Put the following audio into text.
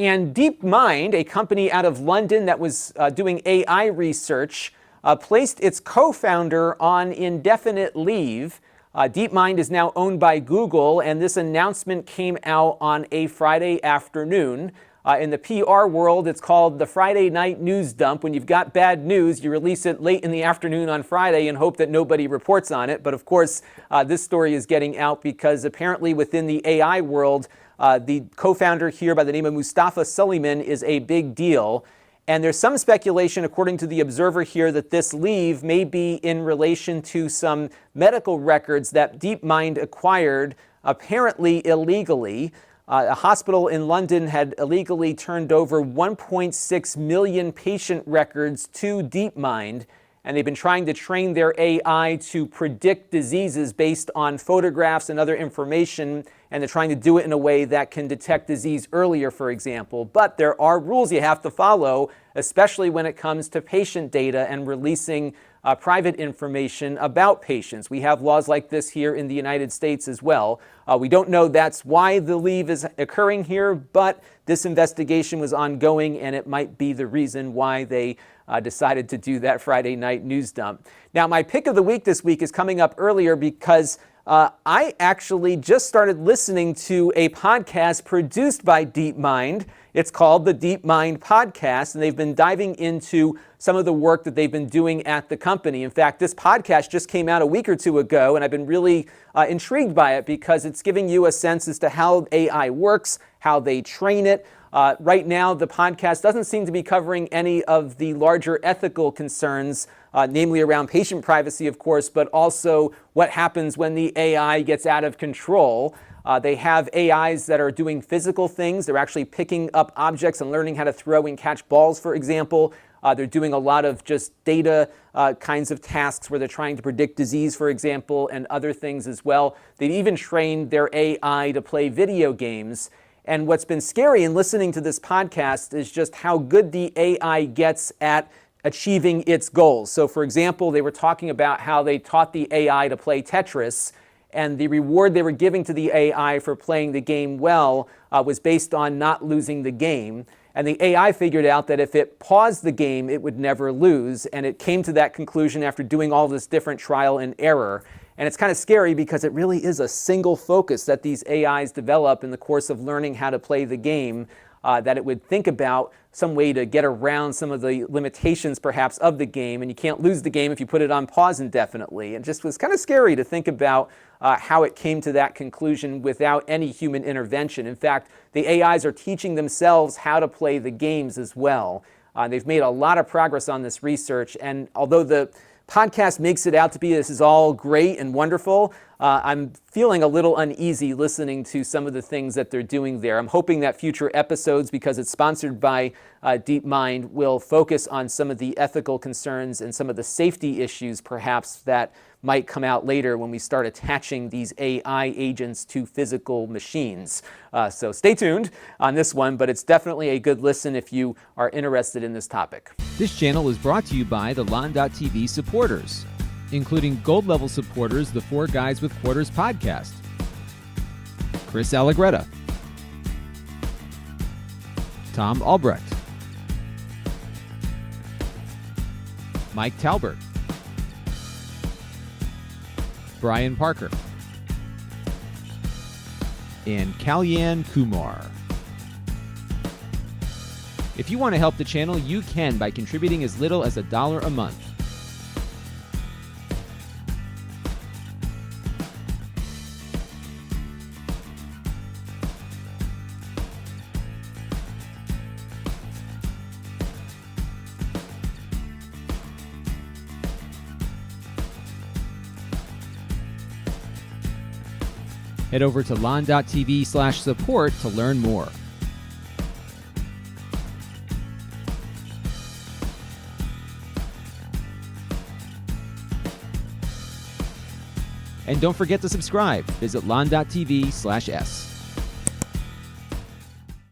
And DeepMind, a company out of London that was doing AI research, placed its co-founder on indefinite leave. DeepMind is now owned by Google, and this announcement came out on a Friday afternoon. In the PR world, it's called the Friday night news dump. When you've got bad news, you release it late in the afternoon on Friday and hope that nobody reports on it. But of course, this story is getting out because apparently within the AI world, the co-founder here by the name of Mustafa Suleyman is a big deal. And there's some speculation, according to the Observer here, that this leave may be in relation to some medical records that DeepMind acquired, apparently illegally. A hospital in London had illegally turned over 1.6 million patient records to DeepMind, and they've been trying to train their AI to predict diseases based on photographs and other information, and they're trying to do it in a way that can detect disease earlier, for example. But there are rules you have to follow, especially when it comes to patient data and releasing private information about patients. We have laws like this here in the United States as well. We don't know that's why the leave is occurring here, but this investigation was ongoing, and it might be the reason why they decided to do that Friday night news dump. Now, my pick of the week this week is coming up earlier because I actually just started listening to a podcast produced by DeepMind. It's called the DeepMind Podcast, and they've been diving into some of the work that they've been doing at the company. In fact, this podcast just came out a week or two ago, and I've been really intrigued by it because it's giving you a sense as to how AI works, how they train it. Right now, the podcast doesn't seem to be covering any of the larger ethical concerns, namely around patient privacy, of course, but also what happens when the AI gets out of control. They have AIs that are doing physical things. They're actually picking up objects and learning how to throw and catch balls, for example. They're doing a lot of just data kinds of tasks where they're trying to predict disease, for example, and other things as well. They've even trained their AI to play video games. And what's been scary in listening to this podcast is just how good the AI gets at achieving its goals. So, for example, they were talking about how they taught the AI to play Tetris, and the reward they were giving to the AI for playing the game well was based on not losing the game. And the AI figured out that if it paused the game, it would never lose. And it came to that conclusion after doing all this different trial and error. And it's kind of scary because it really is a single focus that these AIs develop in the course of learning how to play the game, that it would think about some way to get around some of the limitations perhaps of the game. And you can't lose the game if you put it on pause indefinitely. It just was kind of scary to think about how it came to that conclusion without any human intervention. In fact, the AIs are teaching themselves how to play the games as well. They've made a lot of progress on this research, and although the podcast makes it out to be this is all great and wonderful, I'm feeling a little uneasy listening to some of the things that they're doing there. I'm hoping that future episodes, because it's sponsored by DeepMind, will focus on some of the ethical concerns and some of the safety issues perhaps that might come out later when we start attaching these AI agents to physical machines. So stay tuned on this one, but it's definitely a good listen if you are interested in this topic. This channel is brought to you by the Lon.TV supporters, including gold-level supporters, the 4 Guys with Quarters podcast, Chris Allegretta, Tom Albrecht, Mike Talbert, Brian Parker, and Kalyan Kumar. If you want to help the channel, you can by contributing as little as $1 a month. Head over to Lon.TV/support to learn more. And don't forget to subscribe. Visit Lon.TV/s.